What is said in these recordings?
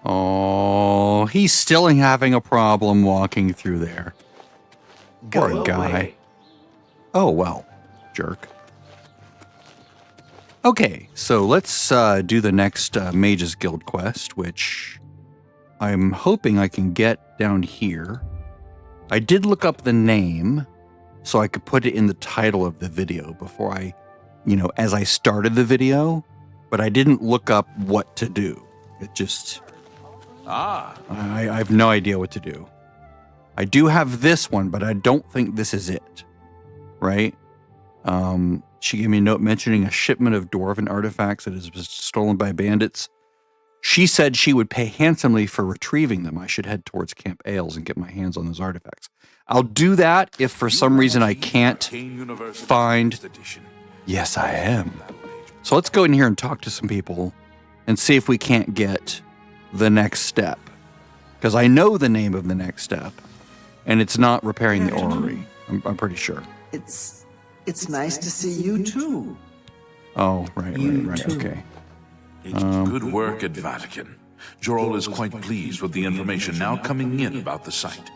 Oh, he's still having a problem walking through there. Poor guy. Oh, well, jerk. Okay, so let's do the next Mage's Guild quest, which I'm hoping I can get down here. I did look up the name so I could put it in the title of the video before I, as I started the video, but I didn't look up what to do. It just... I have no idea what to do. I do have this one, but I don't think this is it. Right? She gave me a note mentioning a shipment of dwarven artifacts that has been stolen by bandits. She said she would pay handsomely for retrieving them. I should head towards Camp Ailes and get my hands on those artifacts. I'll do that if for some reason I can't find... Yes, I am. So let's go in here and talk to some people and see if we can't get the next step. Because I know the name of the next step, and it's not repairing the orrery. I'm pretty sure. It's nice to see you too. Oh, right, okay. It's good work at Vatican. Jorol is quite pleased with the information now coming in about the site.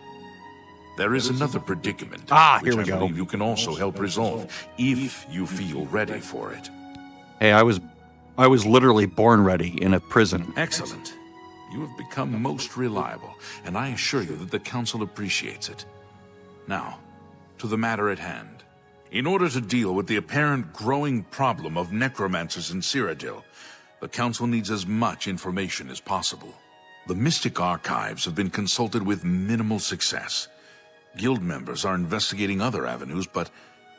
There is another predicament, here we go. I believe you can also help resolve, if you feel ready for it. Hey, I was literally born ready in a prison. Excellent. You have become most reliable, and I assure you that the Council appreciates it. Now, to the matter at hand. In order to deal with the apparent growing problem of necromancers in Cyrodiil, the Council needs as much information as possible. The Mystic Archives have been consulted with minimal success. Guild members are investigating other avenues, but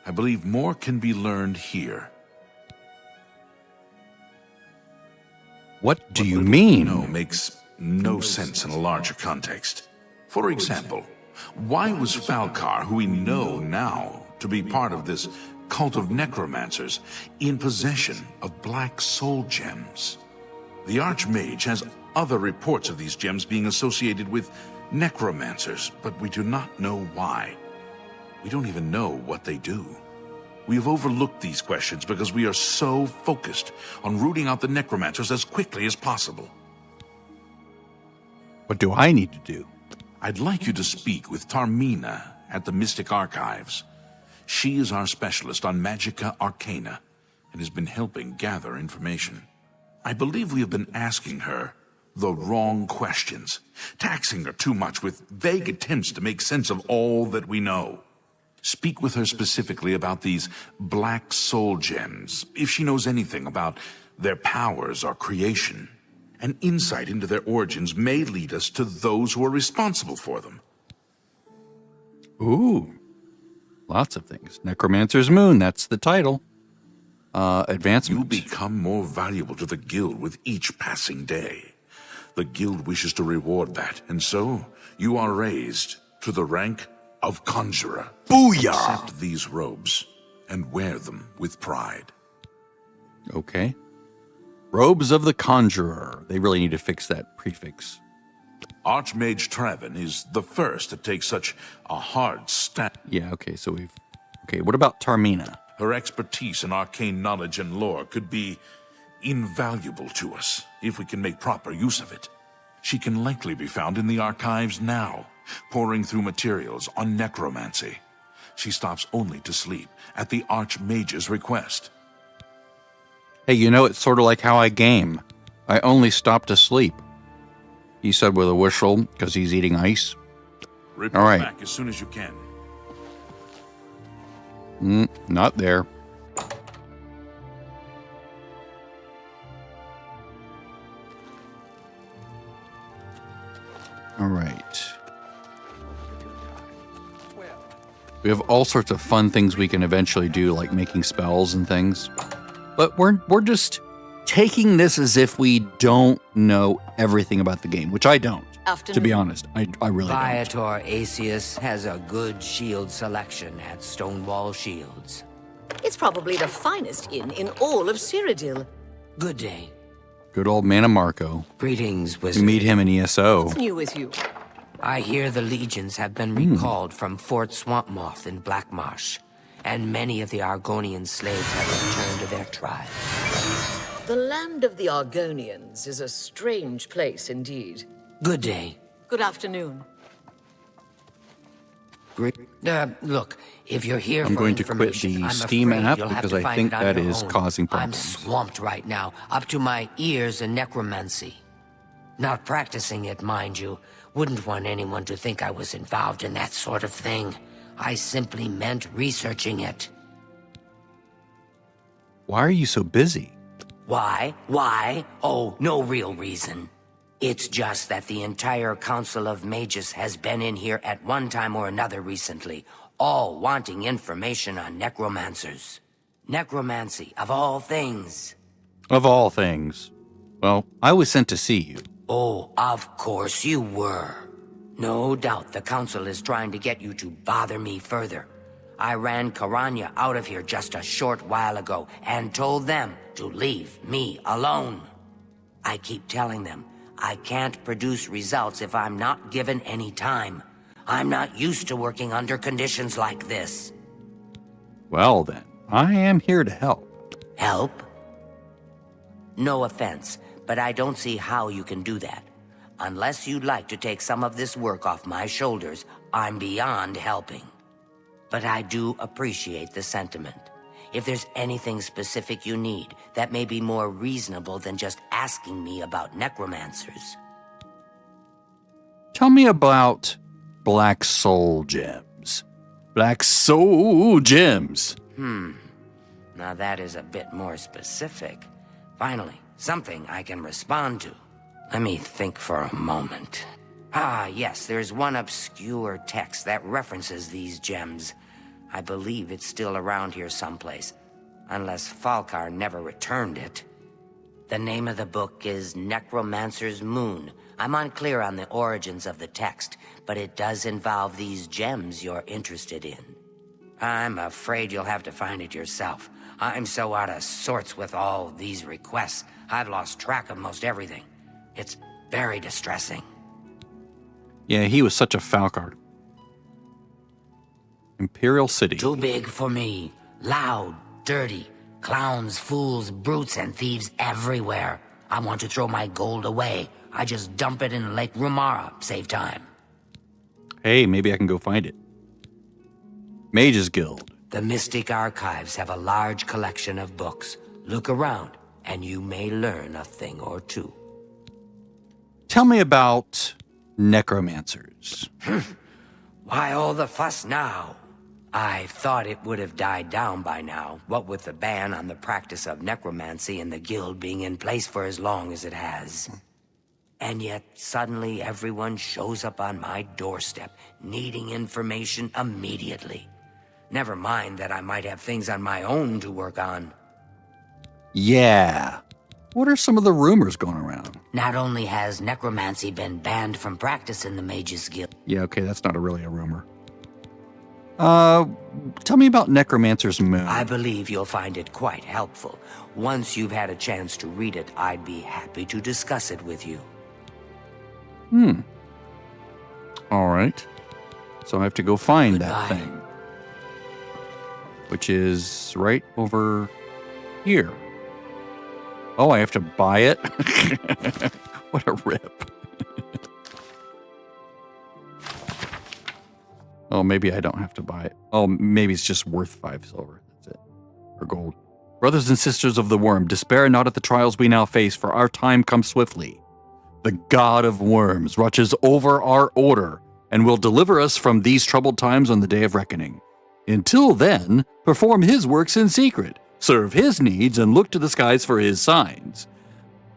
I believe more can be learned here. What do you mean? No, makes no sense in a larger context. For example, why was Falcar, who we know now to be part of this cult of necromancers, in possession of black soul gems? The Archmage has other reports of these gems being associated with necromancers, but we do not know why. We don't even know what they do. We have overlooked these questions because we are so focused on rooting out the necromancers as quickly as possible. What do I need to do? I'd like you to speak with Tarmina at the Mystic Archives. She is our specialist on Magica Arcana and has been helping gather information. I believe we have been asking her the wrong questions, taxing her too much with vague attempts to make sense of all that we know. Speak with her specifically about these black soul gems, if she knows anything about their powers or creation. An insight into their origins may lead us to those who are responsible for them. Ooh. Lots of things. Necromancer's Moon, that's the title. Advancement. You become more valuable to the Guild with each passing day. The Guild wishes to reward that, and so you are raised to the rank of Conjurer. Booyah! Accept these robes and wear them with pride. Okay. Robes of the Conjurer. They really need to fix that prefix. Archmage Traven is the first to take such a hard stand. Yeah, okay, so we've... Okay, what about Tarmina? Her expertise in arcane knowledge and lore could be invaluable to us if we can make proper use of it. She can likely be found in the archives now, poring through materials on necromancy. She stops only to sleep at the Archmage's request. Hey, it's sort of like how I game. I only stop to sleep. He said with a whistle, because he's eating ice. Report all right. Back as soon as you can. Not there. All right. We have all sorts of fun things we can eventually do, like making spells and things. But we're just taking this as if we don't know everything about the game, which I don't. To be honest, I really don't. Viator Asius has a good shield selection at Stonewall Shields. It's probably the finest inn in all of Cyrodiil. Good day. Good old Mana Marco. Greetings, We wizard. meet him in ESO. What's new with you? I hear the legions have been recalled from Fort Swampmoth in Blackmarsh, and many of the Argonian slaves have returned to their tribe. The land of the Argonians is a strange place indeed. Good day. Good afternoon. Look, if you're here I'm for going to quit information, the I'm Steam afraid app you'll have because to I find think it on that your is own. causing I'm problems. swamped right now, up to my ears in necromancy. Not practicing it, mind you. Wouldn't want anyone to think I was involved in that sort of thing. I simply meant researching it. Why are you so busy? Why? Why? Oh, no real reason. It's just that the entire Council of Mages has been in here at one time or another recently, all wanting information on necromancers. Necromancy, of all things. Of all things. Well, I was sent to see you. Oh, of course you were. No doubt the Council is trying to get you to bother me further. I ran Karanya out of here just a short while ago and told them to leave me alone. I keep telling them I can't produce results if I'm not given any time. I'm not used to working under conditions like this. Well then, I am here to help. Help? No offense, but I don't see how you can do that. Unless you'd like to take some of this work off my shoulders, I'm beyond helping. But I do appreciate the sentiment. If there's anything specific you need, that may be more reasonable than just asking me about necromancers. Tell me about Black Soul Gems. Black Soul Gems. Now that is a bit more specific. Finally, something I can respond to. Let me think for a moment. Ah, yes, there's one obscure text that references these gems. I believe it's still around here someplace, unless Falkar never returned it. The name of the book is Necromancer's Moon. I'm unclear on the origins of the text, but it does involve these gems you're interested in. I'm afraid you'll have to find it yourself. I'm so out of sorts with all these requests, I've lost track of most everything. It's very distressing. Yeah, he was such a Falkar. Imperial City. Too big for me. Loud, dirty. Clowns, fools, brutes, and thieves everywhere. I want to throw my gold away. I just dump it in Lake Rumara. Save time. Hey, maybe I can go find it. Mage's Guild. The Mystic Archives have a large collection of books. Look around, and you may learn a thing or two. Tell me about necromancers. Why all the fuss now? I thought it would have died down by now, what with the ban on the practice of necromancy and the guild being in place for as long as it has. And yet, suddenly everyone shows up on my doorstep, needing information immediately. Never mind that I might have things on my own to work on. Yeah. What are some of the rumors going around? Not only has necromancy been banned from practice in the Mages Guild. Yeah, okay, that's not really a rumor. Tell me about Necromancer's Moon. I believe you'll find it quite helpful. Once you've had a chance to read it, I'd be happy to discuss it with you. All right. So I have to go find Goodbye. that thing. Which is right over here. Oh, I have to buy it? What a rip. Oh, maybe I don't have to buy it. Oh, maybe it's just worth 5 silver. That's it. Or gold. Brothers and sisters of the worm, despair not at the trials we now face, for our time comes swiftly. The god of worms watches over our order and will deliver us from these troubled times on the day of reckoning. Until then, perform his works in secret, serve his needs, and look to the skies for his signs.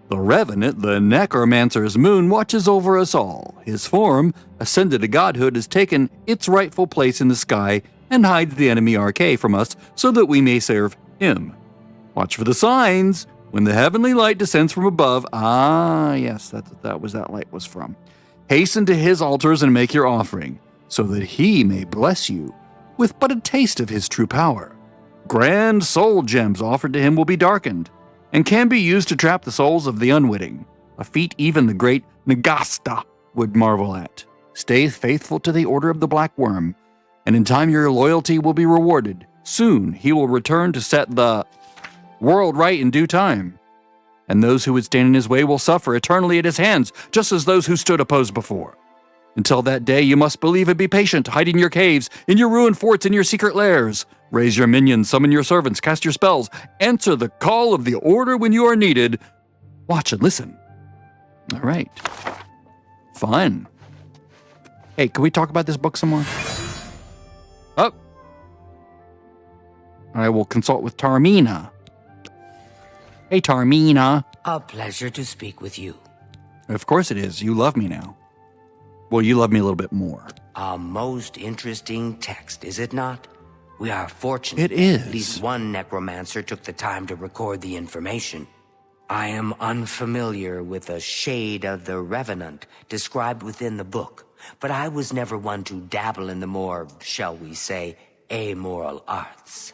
The Revenant, the Necromancer's Moon, watches over us all. His form, ascended to godhood, has taken its rightful place in the sky and hides the enemy RK from us so that we may serve him. Watch for the signs. When the heavenly light descends from above, yes, that was that light was from. Hasten to his altars and make your offering, so that he may bless you with but a taste of his true power. Grand soul gems offered to him will be darkened, and can be used to trap the souls of the unwitting, a feat even the great Nagasta would marvel at. Stay faithful to the order of the Black Worm, and in time your loyalty will be rewarded. Soon he will return to set the world right in due time. and those who would stand in his way will suffer eternally at his hands, just as those who stood opposed before. Until that day, you must believe and be patient, hide in your caves, in your ruined forts, in your secret lairs. Raise your minions, summon your servants, cast your spells, answer the call of the order when you are needed. Watch and listen. All right. Fun. Hey, can we talk about this book some more? Oh. I will consult with Tarmina. Hey, Tarmina. A pleasure to speak with you. Of course it is. You love me now. Well, you love me a little bit more. A most interesting text, is it not? We are fortunate. It is. At least one necromancer took the time to record the information. I am unfamiliar with the shade of the revenant described within the book, but I was never one to dabble in the more, shall we say, amoral arts.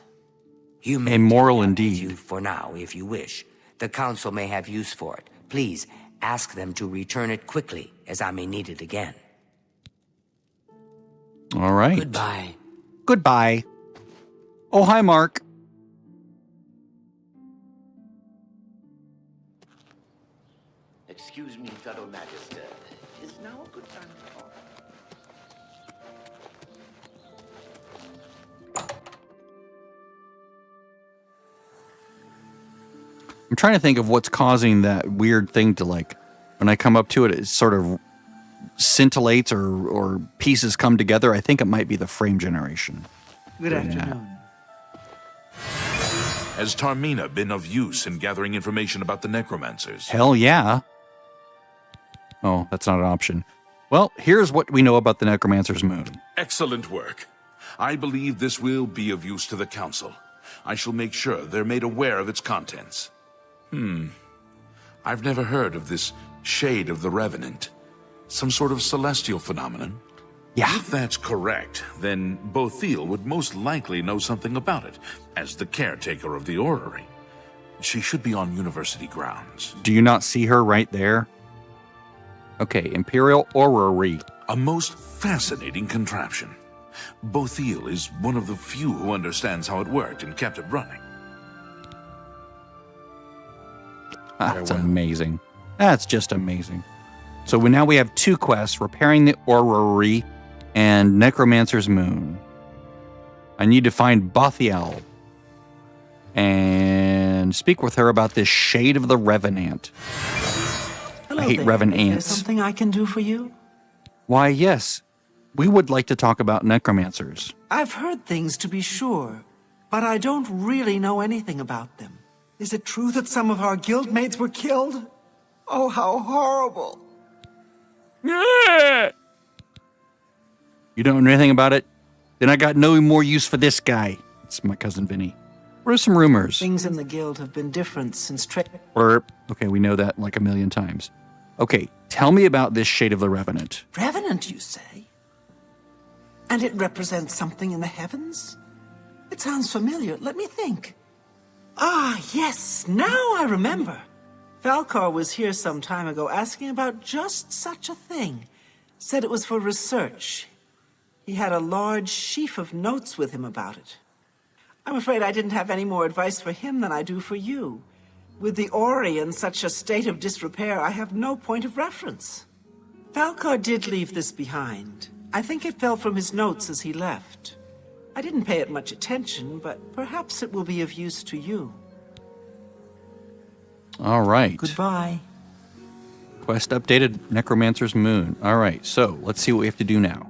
You may Amoral take that with indeed. you for now, if you wish. The council may have use for it. Please ask them to return it quickly, as I may need it again. All right. Goodbye. Goodbye. Oh, hi, Mark. Excuse me, fellow Magister. Is now a good time to talk? I'm trying to think of what's causing that weird thing to, like, when I come up to it, it sort of scintillates or pieces come together. I think it might be the frame generation. Good afternoon. Has Tarmina been of use in gathering information about the necromancers? Hell yeah. Oh, that's not an option. Well, here's what we know about the Necromancer's moon. Excellent work. I believe this will be of use to the council. I shall make sure they're made aware of its contents. I've never heard of this shade of the revenant. Some sort of celestial phenomenon? Yeah. If that's correct, then Bothil would most likely know something about it, as the caretaker of the orrery. She should be on university grounds. Do you not see her right there? Okay, Imperial Orrery. A most fascinating contraption. Bothil is one of the few who understands how it worked and kept it running. That's Farewell. amazing. That's just amazing. So now we have two quests, Repairing the Orrery and Necromancer's Moon. I need to find Bothiel and speak with her about this shade of the Revenant. Hello I hate there. Revenants. Is there something I can do for you? Why, yes. We would like to talk about necromancers. I've heard things, to be sure, but I don't really know anything about them. Is it true that some of our guildmates were killed? Oh, how horrible. You don't know anything about it? Then I got no more use for this guy. It's my cousin Vinny. What are some rumors? Things in the guild have been different since Blurp. Okay, we know that like a million times. Okay, tell me about this shade of the Revenant. Revenant, you say? And it represents something in the heavens? It sounds familiar. Let me think. Ah, yes, now I remember. Falcar was here some time ago asking about just such a thing. Said it was for research. He had a large sheaf of notes with him about it. I'm afraid I didn't have any more advice for him than I do for you. With the Ori in such a state of disrepair, I have no point of reference. Falcar did leave this behind. I think it fell from his notes as he left. I didn't pay it much attention, but perhaps it will be of use to you. All right. Goodbye. Quest updated, Necromancer's Moon. All right, so let's see what we have to do now.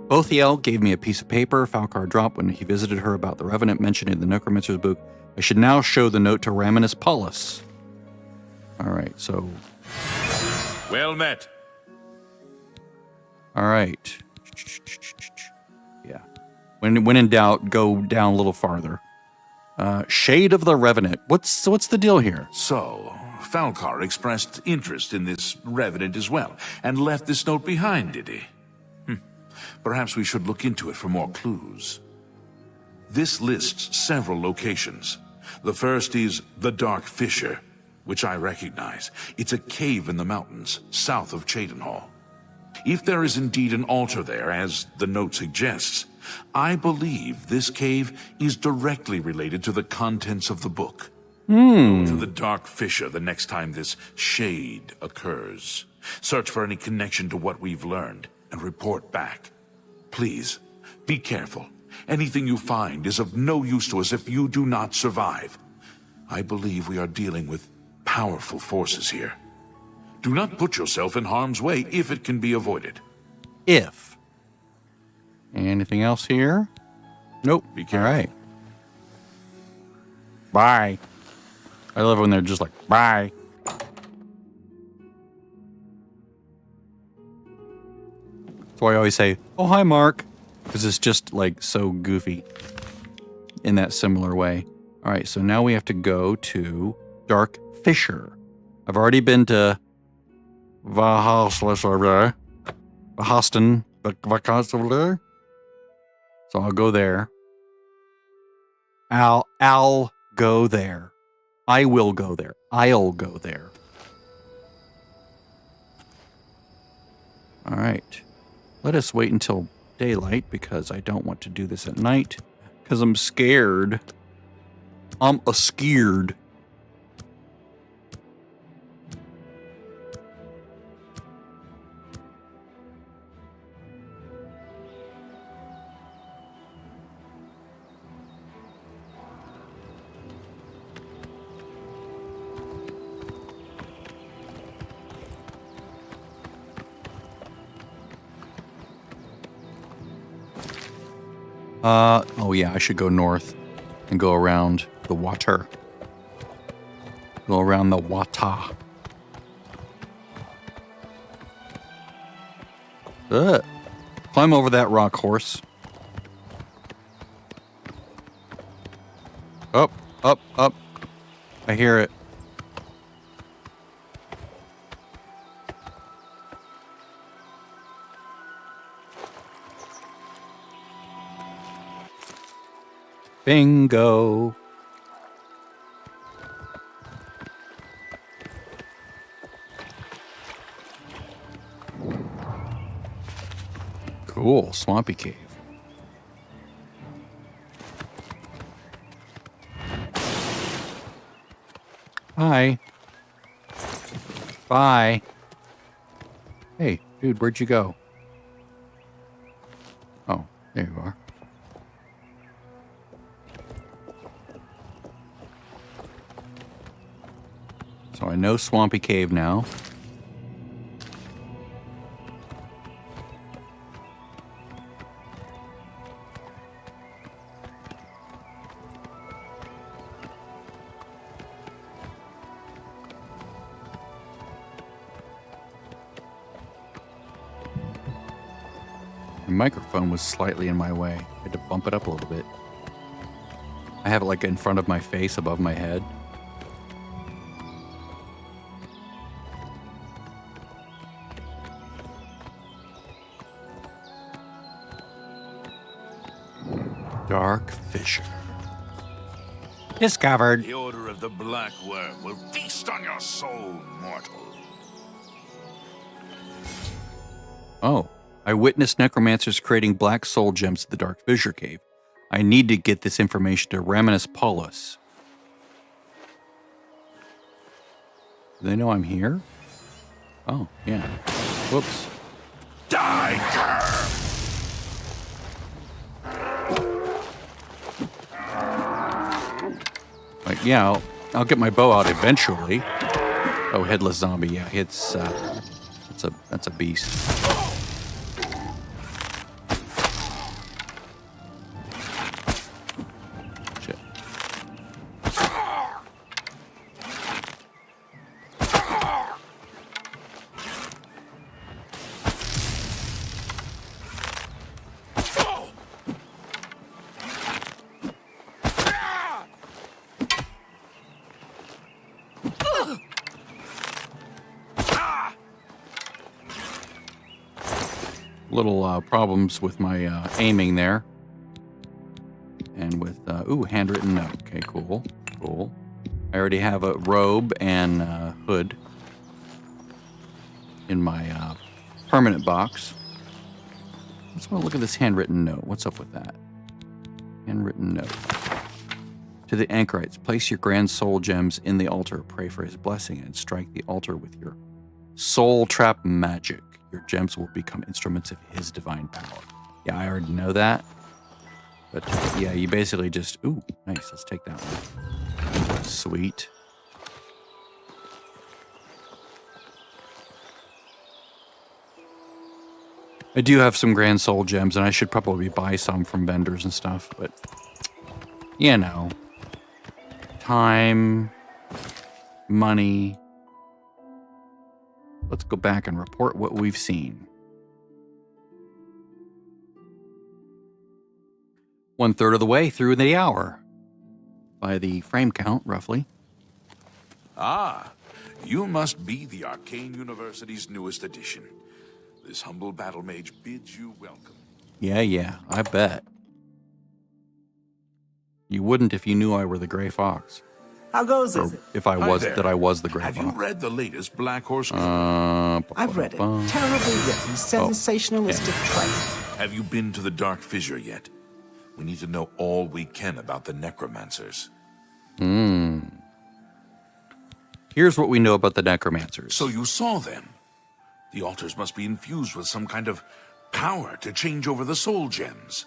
Bothiel gave me a piece of paper Falcar dropped when he visited her about the Revenant mentioned in the Necromancer's book. I should now show the note to Raminus Paulus. All right, so... Well met. All right. Yeah. When in doubt, go down a little farther. Shade of the Revenant. What's the deal here? So, Falcar expressed interest in this revenant as well, and left this note behind, did he? Perhaps we should look into it for more clues. This lists several locations. The first is the Dark Fissure, which I recognize. It's a cave in the mountains, south of Cheydinhall. If there is indeed an altar there, as the note suggests, I believe this cave is directly related to the contents of the book. Go to the Dark Fissure the next time this shade occurs. Search for any connection to what we've learned and report back. Please, be careful. Anything you find is of no use to us if you do not survive. I believe we are dealing with powerful forces here. Do not put yourself in harm's way if it can be avoided. If. Anything else here? Nope. Be careful. All right. Bye. I love when they're just like, bye. That's why I always say, oh, hi, Mark. Because it's just like so goofy in that similar way. All right, so now we have to go to Dark Fissure. I've already been to Vahaston, so I'll go there. I'll go there. I will go there. I'll go there. All right. Let us wait until daylight because I don't want to do this at night because I'm scared. I'm scared. Oh yeah, I should go north and go around the water. Go around the water. Climb over that rock, horse. Up, up, up. I hear it. Bingo. Cool, swampy cave. Hi. Bye. Hey, dude, where'd you go? Oh, there you are. So I know Swampy Cave now. The microphone was slightly in my way. I had to bump it up a little bit. I have it like in front of my face above my head. Dark Fissure. Discovered. The Order of the Black Worm will feast on your soul, mortal. Oh, I witnessed necromancers creating black soul gems at the Dark Fissure Cave. I need to get this information to Raminus Paulus. Do they know I'm here? Oh, yeah. Whoops. Die! Like, yeah, I'll get my bow out eventually. Oh, headless zombie. Yeah, that's a beast. Shit. Little problems with my aiming there. And with, ooh, handwritten note. Okay, cool. Cool. I already have a robe and hood in my permanent box. Let's want to look at this handwritten note. What's up with that? Handwritten note. To the anchorites, place your grand soul gems in the altar, pray for his blessing, and strike the altar with your soul trap magic. Your gems will become instruments of his divine power. Yeah, I already know that. But yeah, you basically just... Ooh, nice. Let's take that one. Sweet. I do have some grand soul gems, and I should probably buy some from vendors and stuff, but... You know. Time. Money. Let's go back and report what we've seen. 1/3 of the way through the hour. By the frame count, roughly. Ah, you must be the Arcane University's newest addition. This humble battle mage bids you welcome. Yeah, I bet. You wouldn't if you knew I were the Gray Fox. How goes Or it? if I Hi was there. that I was the Gray Have Fox. you read the latest Black Horse? I've read it. Terribly written, sensationalistic trade. Have you been to the Dark Fissure yet? We need to know all we can about the Necromancers. Here's what we know about the Necromancers. So you saw them. The altars must be infused with some kind of power to change over the soul gems.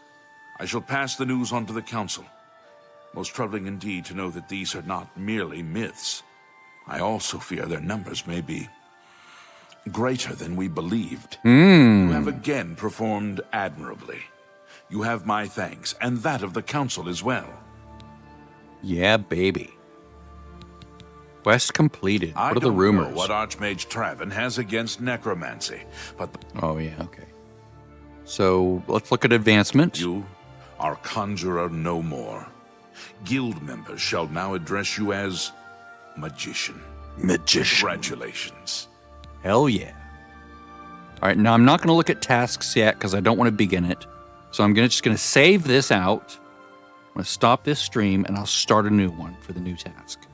I shall pass the news on to the council. Most troubling indeed to know that these are not merely myths. I also fear their numbers may be greater than we believed. You have again performed admirably. You have my thanks, and that of the council as well. Yeah, baby. Quest completed. I What are the don't rumors? know what Archmage Traven has against necromancy, but Oh, yeah, okay. So, let's look at advancement. you are conjurer no more. Guild members shall now address you as magician. Congratulations. Hell yeah. All right, now I'm not going to look at tasks yet because I don't want to begin it. So I'm just going to save this out. I'm going to stop this stream and I'll start a new one for the new task.